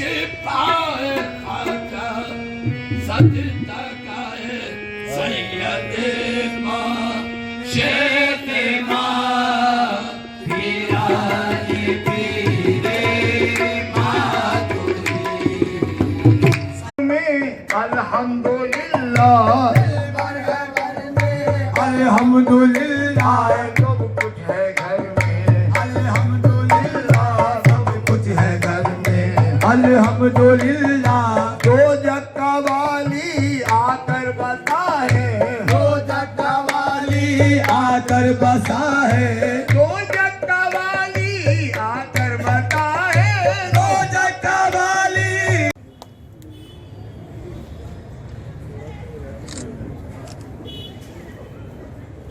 شفاء خاکہ صد تکائے سید ماں شیخ ماں پیرانی پیرے ماتوری میں الحمدللہ الحمدللہ سب کچھ ہے گھر میں الحمدللہ سب کچھ ہے گھر میں الحمدللہ دو جگہ والی آ کر بسا ہے دو جگہ والی آ کر بسا ہے دو جگہ والی آ کر بسا ہے دو جگہ والی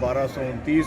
1229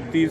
29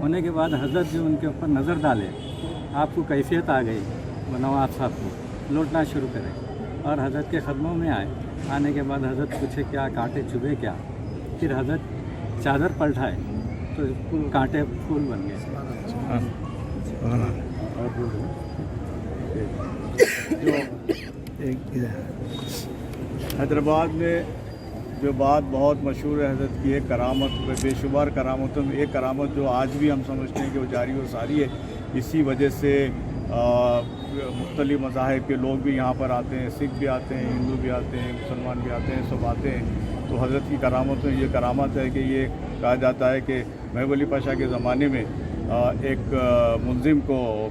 ہونے کے بعد حضرت جو ان کے اوپر نظر ڈالے، آپ کو کیفیت آ گئی، وہ نواب صاحب کو لوٹنا شروع کرے اور حضرت کے قدموں میں آئے۔ آنے کے بعد حضرت پوچھے کیا کانٹے چبھے کیا، پھر حضرت چادر پلٹائے تو کانٹے پھول بن گئے۔ حیدرآباد میں جو بات بہت مشہور ہے حضرت کی، ایک کرامت، بے شمار کرامتوں میں ایک کرامت جو آج بھی ہم سمجھتے ہیں کہ وہ جاری و ساری ہے۔ اسی وجہ سے مختلف مذاہب کے لوگ بھی یہاں پر آتے ہیں، سکھ بھی آتے ہیں، ہندو بھی آتے ہیں، مسلمان بھی آتے ہیں، سب آتے ہیں۔ تو حضرت کی کرامت میں یہ کرامت ہے کہ یہ کہا جاتا ہے کہ محب علی پاشا کے زمانے میں ایک ملزم کو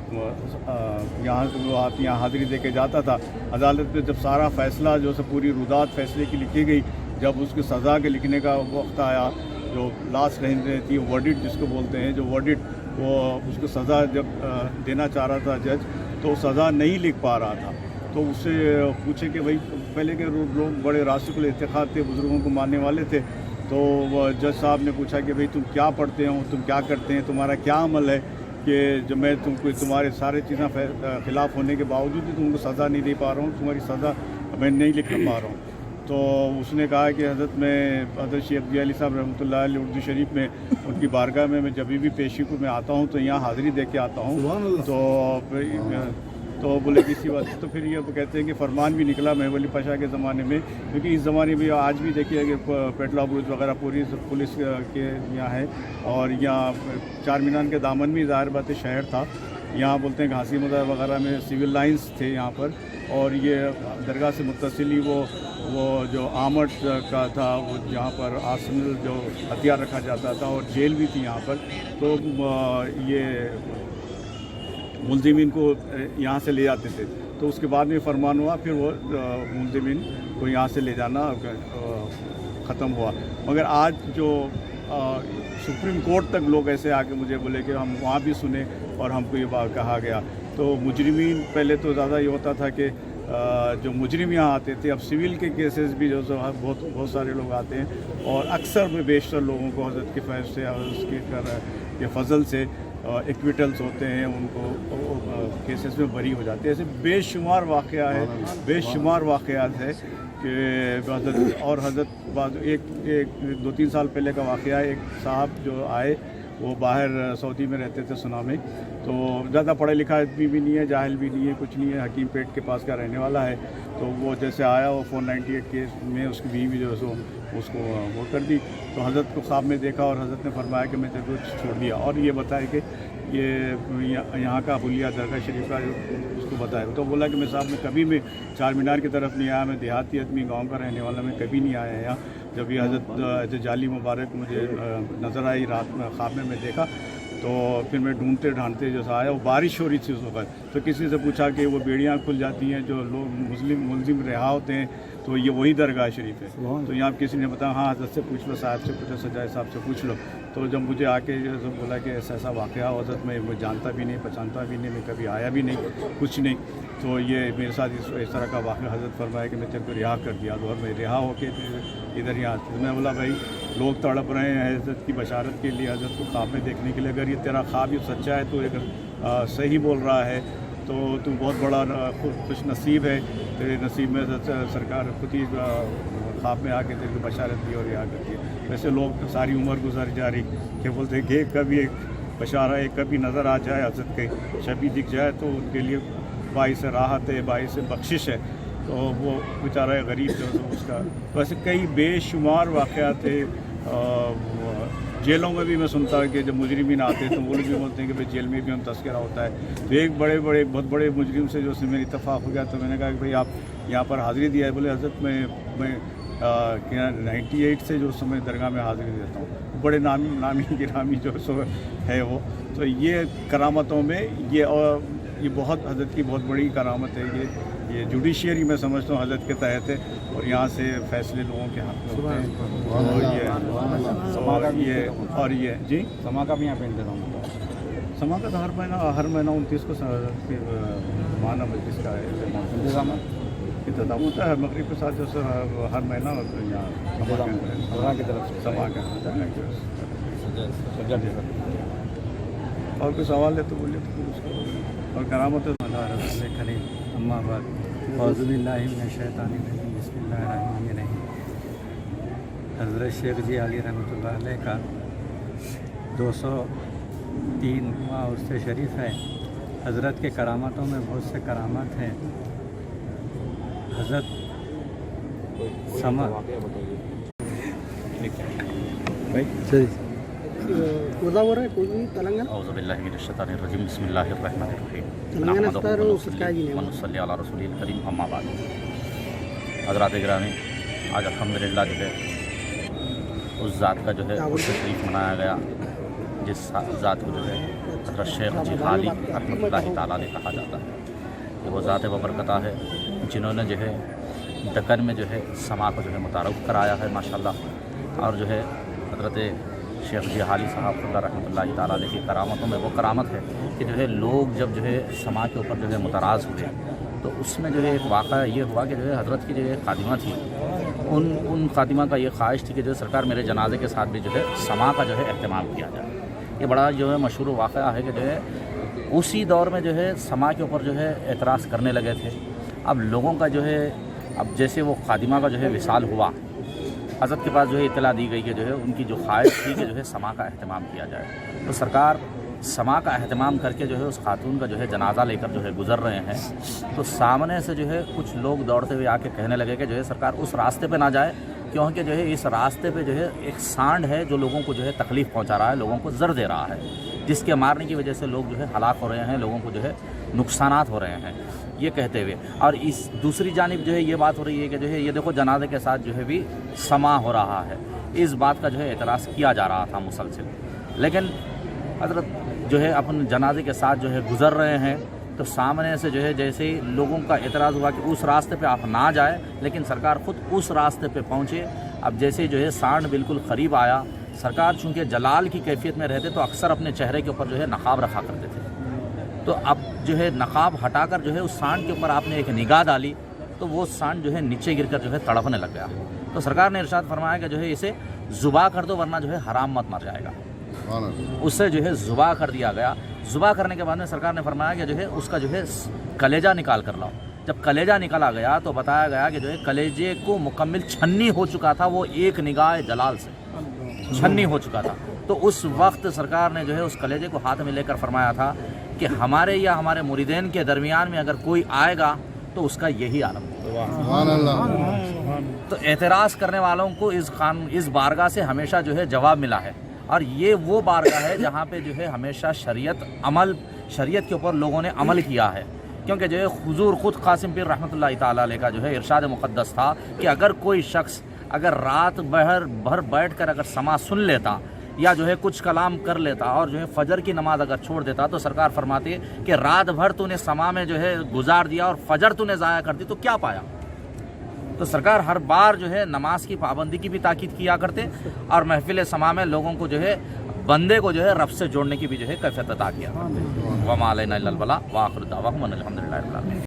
یہاں حاضری دے کے جاتا تھا عدالت میں۔ جب سارا فیصلہ جو سے پوری رودات فیصلے کی لکھی گئی، جب اس کی سزا کے لکھنے کا وقت آیا، جو لاسٹ رہنے تھی ورڈکٹ جس کو بولتے ہیں، جو ورڈکٹ وہ اس کو سزا جب دینا چاہ رہا تھا جج، تو سزا نہیں لکھ پا رہا تھا۔ تو اس سے پوچھے کہ بھائی پہلے کے لوگ بڑے راسخ الاعتقاد تھے، بزرگوں کو ماننے والے تھے، تو جج صاحب نے پوچھا کہ بھئی تم کیا پڑھتے ہو، تم کیا کرتے ہیں، تمہارا کیا عمل ہے کہ جو میں تم کو تمہارے سارے چیزیں خلاف ہونے کے باوجود بھی تم کو سزا نہیں دے پا رہا ہوں، تمہاری سزا میں نہیں لکھ پا رہا ہوں۔ تو اس نے کہا کہ حضرت میں حضرت شیخ عبداللہ علی صاحب رحمۃ اللہ علیہ اردو شریف میں ان کی بارگاہ میں جب بھی پیشی کو میں آتا ہوں تو یہاں حاضری دے کے آتا ہوں۔ تو بولے کسی بات تو پھر یہ کہتے ہیں کہ فرمان بھی نکلا محب علی پاشا کے زمانے میں، کیونکہ اس زمانے میں آج بھی دیکھیے کہ پیٹلا برج وغیرہ پوری پولیس کے یہاں ہے، اور یہاں چار مینار کے دامن میں ظاہر بات شہر تھا، یہاں بولتے ہیں کہ ہانسی مزار وغیرہ میں سول لائنز تھے یہاں پر، اور یہ درگاہ سے متصل ہی وہ جو آمٹ کا تھا، وہ جہاں پر آرسنل جو ہتھیار رکھا جاتا تھا، اور جیل بھی تھی یہاں پر۔ تو یہ ملزمین کو یہاں سے لے جاتے تھے، تو اس کے بعد میں فرمان ہوا، پھر وہ ملزمین کو یہاں سے لے جانا ختم ہوا۔ مگر آج جو سپریم کورٹ تک لوگ ایسے آ کے مجھے بولے کہ ہم وہاں بھی سنے اور ہم کو یہ بات کہا گیا، تو مجرمین پہلے تو زیادہ یہ ہوتا تھا کہ جو مجرم یہاں آتے تھے، اب سول کے کیسز بھی جو بہت سارے لوگ آتے ہیں، اور اکثر میں بیشتر لوگوں کو حضرت کے فیض سے اور اس کے فضل سے ایکویٹلس ہوتے ہیں، ان کو کیسز میں بری ہو جاتے ہیں۔ ایسے بے شمار واقعہ ہے، بے شمار واقعات ہے کہ حضرت بعد ایک 2-3 سال پہلے کا واقعہ ہے، ایک صاحب جو آئے، وہ باہر سعودی میں رہتے تھے سنا میں، تو زیادہ پڑھا لکھا آدمی بھی نہیں ہے، جاہل بھی نہیں ہے، کچھ نہیں ہے، حکیم پیٹ کے پاس کا رہنے والا ہے۔ تو وہ جیسے آیا، وہ 498 کیس میں اس کی بیوی جو ہے اس کو وہ کر دی، تو حضرت کو خواب میں دیکھا اور حضرت نے فرمایا کہ میں تیرے کو چھوڑ دیا، اور یہ بتایا کہ یہ یہاں کا حلیہ درگاہ شریف کا اس کو بتایا۔ تو بولا کہ میں صاحب میں کبھی میں چار مینار کی طرف نہیں آیا، میں دیہاتی آدمی، گاؤں کا رہنے والا، میں کبھی نہیں آیا یہاں۔ جب یہ حضرت جعلی مبارک مجھے نظر آئی رات میں، خواب میں دیکھا، تو پھر میں ڈھونڈتے ڈھانڈتے جو آیا، وہ بارش ہو رہی تھی اس وقت، تو کسی سے پوچھا کہ وہ بیڑیاں کھل جاتی ہیں جو لوگ ملزم رہا ہوتے ہیں، تو یہ وہی درگاہ شریف ہے۔ تو یہاں کسی نے بتایا ہاں حضرت سے پوچھ لو، صاحب سے پوچھو، سجائے صاحب سے پوچھ لو۔ تو جب مجھے آ کے بولا کہ ایسا واقعہ ہو، حضرت میں جانتا بھی نہیں، پہچانتا بھی نہیں، میں کبھی آیا بھی نہیں، کچھ نہیں، تو یہ میرے ساتھ اس طرح کا واقعہ حضرت فرمایا کہ میں تیرے کو رہا کر دیا، اور میں رہا ہو کے ادھر یہاں آتے۔ میں بولا بھائی لوگ تڑپ رہے ہیں حضرت کی بشارت کے لیے، حضرت کو خواب میں دیکھنے کے لیے، اگر یہ تیرا خواب یہ سچا ہے، تو اگر صحیح بول رہا ہے تو تو بہت بڑا خوش نصیب ہے، تیرے نصیب میں سرکار خود ہی خواب میں آ کے تیرے کو بشارت دی اور یہاں کر دی۔ ویسے لوگ ساری عمر گزر جا رہی کہ بولتے ہیں کہ کبھی ایک بشارہ ہے، کبھی نظر آ جائے حضرت کے شبی دکھ جائے تو ان کے لیے باعث راحت ہے، باعث بخشش ہے۔ تو وہ بیچارہ غریب جو اس کا، ویسے کئی بے شمار واقعات تھے۔ جیلوں میں بھی میں سنتا ہوں کہ جب مجرمین آتے ہیں تو وہ لوگ بھی بولتے ہیں کہ بھائی جیل میں بھی ہم تذکرہ ہوتا ہے۔ تو ایک بہت بڑے مجرم سے جو اس میں میری اتفاق ہو گیا، تو میں نے کہا کہ بھائی آپ یہاں پر حاضری دیا ہے؟ بولے حضرت میں 98 سے جو اس سمے درگاہ میں حاضری دیتا ہوں، بڑے نامی گرامی جو ہے وہ۔ تو یہ کرامتوں میں یہ بہت حضرت کی بہت بڑی کرامت ہے۔ یہ جوڈیشیری میں سمجھتا ہوں حضرت کے تحت ہے، اور یہاں سے فیصلے لوگوں کے ہاتھ میں ہوتے ہیں۔ اور یہ جی سما کا بھی یہاں پہ انتظام، سما کا تو ہر مہینہ 29 کو ماہانہ مجلس کا انتظام ہوتا ہے، مغرب کے ساتھ جو ہر مہینہ یہاں کی طرف سے سما کا اور کوئی سوال ہے تو بولیے تو پھر اس کو اور کرامت کریم اما بعد اعوذ باللہ من الشیطان الرجیم بسم اللہ الرحمن الرحیم حضرت شیخ جی علی رحمۃ اللہ علیہ کا 203واں عرس شریف ہے. حضرت کے کرامتوں میں بہت سے کرامات ہیں. حضرت سما اعوذ باللہ من الشیطان الرجیم بسم اللہ الرحمن الرحیم نحمدہ ونصلی علی رسول الکریم اما بعد. حضرات گرامی، آج الحمدللہ جو ہے اس ذات کا جو ہے عرس شریف منایا گیا جس ذات کو جو ہے حضرت شیخ جی حالی رحمۃ اللہ تعالیٰ علیہ کہا جاتا ہے. یہ وہ ذات وبرکتہ ہے جنہوں نے جو ہے دکن میں جو ہے سما کو جو ہے متعارف کرایا ہے ماشاءاللہ. اور جو ہے حضرت شیخ جی حالی صاحب اللہ رحمۃ اللہ تعالیٰ علیہ کی کرامتوں میں وہ کرامت ہے کہ جو ہے لوگ جب جو ہے سما کے اوپر جو ہے متراض ہوئے تو اس میں جو ہے ایک واقعہ یہ ہوا کہ جو ہے حضرت کی جو ہے خادمہ تھی، ان خادمہ کا یہ خواہش تھی کہ جو ہے سرکار میرے جنازے کے ساتھ بھی جو ہے سما کا جو ہے اہتمام کیا جائے. یہ بڑا جو ہے مشہور واقعہ ہے کہ جو ہے اسی دور میں جو ہے سما کے اوپر جو ہے اعتراض کرنے لگے تھے. اب لوگوں کا جو ہے اب جیسے وہ خادمہ کا جو ہے وصال ہوا، حضرت کے پاس جو ہے اطلاع دی گئی کہ جو ہے ان کی جو خواہش تھی کہ جو ہے سما کا اہتمام کیا جائے. تو سرکار سما کا اہتمام کر کے جو ہے اس خاتون کا جو ہے جنازہ لے کر جو ہے گزر رہے ہیں تو سامنے سے جو ہے کچھ لوگ دوڑتے ہوئے آ کے کہنے لگے کہ جو ہے سرکار اس راستے پہ نہ جائے، کیونکہ جو ہے اس راستے پہ جو ہے ایک سانڈ ہے جو لوگوں کو جو ہے تکلیف پہنچا رہا ہے، لوگوں کو زر دے رہا ہے، جس کے مارنے کی وجہ سے لوگ جو ہے ہلاک ہو رہے ہیں، لوگوں کو جو ہے نقصانات ہو رہے ہیں. یہ کہتے ہوئے اور اس دوسری جانب جو ہے یہ بات ہو رہی ہے کہ جو ہے یہ دیکھو جنازے کے ساتھ جو ہے بھی سما ہو رہا ہے. اس بات کا جو ہے اعتراض کیا جا رہا تھا مسلسل. لیکن حضرت جو ہے اپنے جنازے کے ساتھ جو ہے گزر رہے ہیں تو سامنے سے جو ہے جیسے ہی لوگوں کا اعتراض ہوا کہ اس راستے پہ آپ نہ جائیں، لیکن سرکار خود اس راستے پہ پہنچے. اب جیسے جو ہے سانڈ بالکل قریب آیا، سرکار چونکہ جلال کی کیفیت میں رہتے تو اکثر اپنے چہرے کے اوپر جو ہے نقاب رکھا کرتے تھے. تو اب جو ہے نقاب ہٹا کر جو ہے اس سانڈ کے اوپر آپ نے ایک نگاہ ڈالی تو وہ سانڈ جو ہے نیچے گر کر جو ہے تڑپنے لگ گیا. تو سرکار نے ارشاد فرمایا کہ جو ہے اسے ذبح کر دو ورنہ جو ہے حرام مت مر جائے گا. اسے جو ہے ذبح کر دیا گیا. ذبح کرنے کے بعد میں سرکار نے فرمایا کہ جو ہے اس کا جو ہے کلیجہ نکال کر لاؤ. جب کلیجہ نکالا گیا تو بتایا گیا کہ جو ہے کلیجے کو مکمل چھنی ہو چکا تھا، وہ ایک نگاہ جلال سے چھنی ہو چکا تھا. تو اس وقت سرکار نے جو ہے اس کلیجے کو ہاتھ میں لے کر فرمایا تھا کہ ہمارے یا ہمارے مریدین کے درمیان میں اگر کوئی آئے گا تو اس کا یہی عالم ہوگا. تو اعتراض کرنے والوں کو اس بارگاہ سے ہمیشہ جو ہے جواب ملا ہے. اور یہ وہ بارگاہ ہے جہاں پہ جو ہے ہمیشہ شریعت کے اوپر لوگوں نے عمل کیا ہے. کیونکہ جو ہے حضور خود قاسم پیر رحمۃ اللہ تعالیٰ علیہ کا جو ہے ارشاد مقدس تھا کہ اگر کوئی شخص اگر رات بھر بیٹھ کر اگر سما سن لیتا یا جو ہے کچھ کلام کر لیتا اور جو ہے فجر کی نماز اگر چھوڑ دیتا تو سرکار فرماتے کہ رات بھر تو نے سما میں جو ہے گزار دیا اور فجر تو نے ضائع کر دی تو کیا پایا. تو سرکار ہر بار جو ہے نماز کی پابندی کی بھی تاکید کیا کرتے اور محفل سما میں لوگوں کو جو ہے بندے کو جو ہے رب سے جوڑنے کی بھی جو ہے کیفیت عطا کیا. وما علینا الا البلاغ وآخر دعواہم ان الحمد للہ رب العالمین.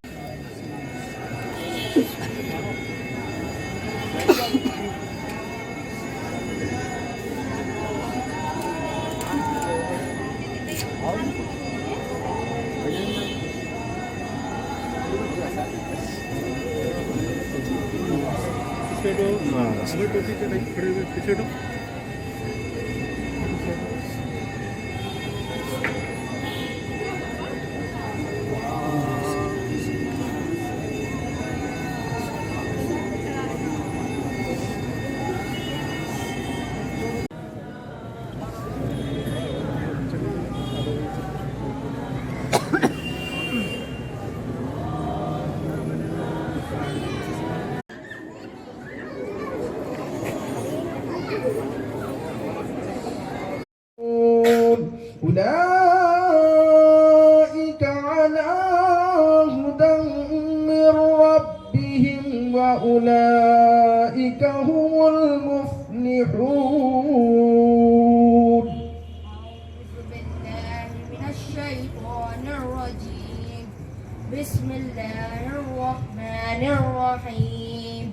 أولئك على هدى من ربهم وأولئك هم المفلحون. أعوذ بالله من الشيطان الرجيم. بسم الله الرحمن الرحيم.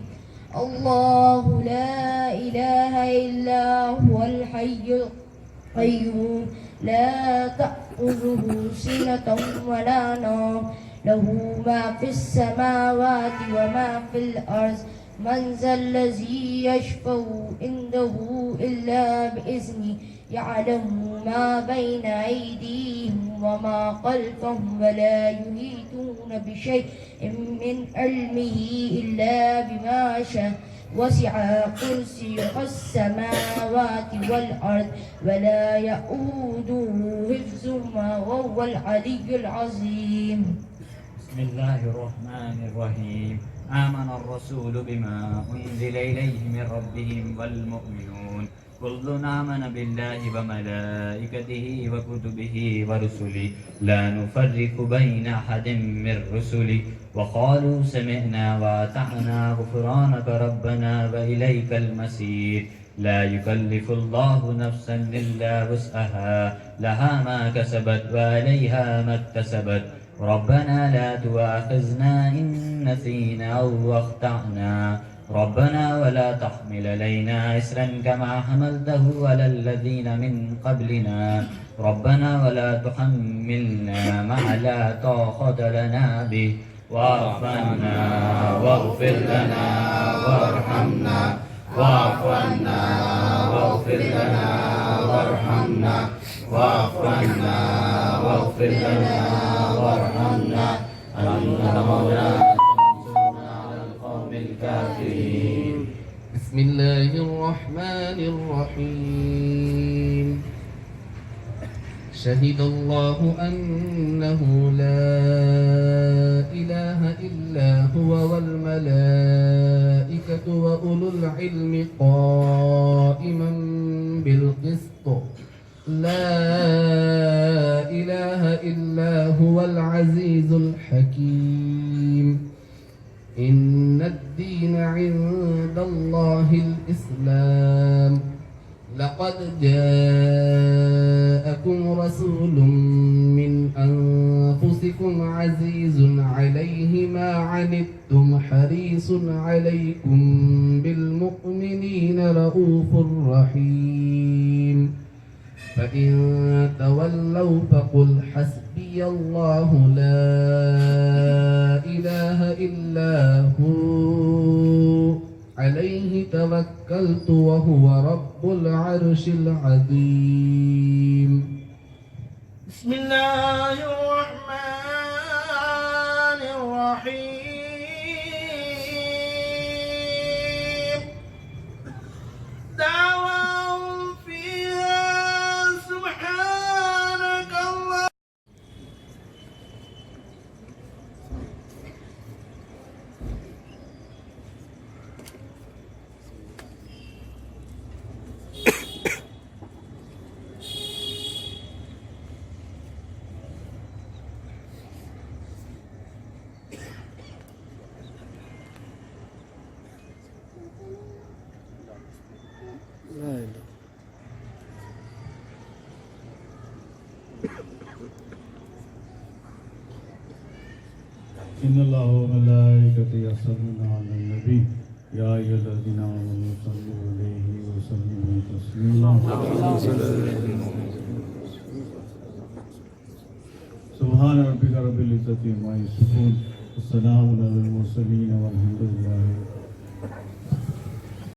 الله لا إله إلا هو الحي القيوم لا تأخذه تأخذه سنة ولا نوم له ما في السماوات وما في الأرض من ذا الذي يشفع عنده إلا بإذنه يعلم ما بين أيديهم وما خلفهم ولا يحيطون بشيء من علمه إلا بما شاء وسع كرسيه السماوات والأرض ولا يؤوده حفظهما وهو العلي العظيم. بسم الله الرحمن الرحيم. آمن الرسول بما أنزل إليه من ربهم والمؤمنون كل آمن بالله وملائكته وكتبه ورسله لا نفرق بين أحد من رسله وقالوا سمعنا وأطعنا غفرانك ربنا وإليك المصير. لا يكلف الله نفسا إلا وسعها لها ما كسبت وعليها ما اكتسبت ربنا لا تؤاخذنا إن نسينا أو أخطأنا ربنا ولا تحمل علينا إسرا كما حملته على الذين من قبلنا ربنا ولا تحملنا ما لا طاقة لنا به واعف عنا واغفر لنا وارحمنا واعف عنا واغفر لنا وارحمنا واعف عنا واغفر لنا وارحمنا أنت مولانا على القوم الكافرين. بسم الله الرحمن الرحيم. شهد الله أنه لا إله إلا هو والملائكة وأولو العلم قائما بالقسط لا إله إلا هو العزيز الحكيم. إن الدين عند الله الإسلام. لقد جاءكم رسول من أنفسكم عزيز عليه ما عنتم حريص عليكم بالمؤمنين رؤوف رحيم. فإن تولوا فقل حسبي الله لا إله إلا هو عليه توكلت وهو رب العرش العظيم. بسم الله الرحمن الرحيم. دعواهم فيها سبحانك الله. إن الله وملائكته يصلون على النبي يا أيها الذين آمنوا صلوا عليه وسلموا تسليما. سبحان ربك رب العزة عما يصفون والسلام على المرسلين والحمد لله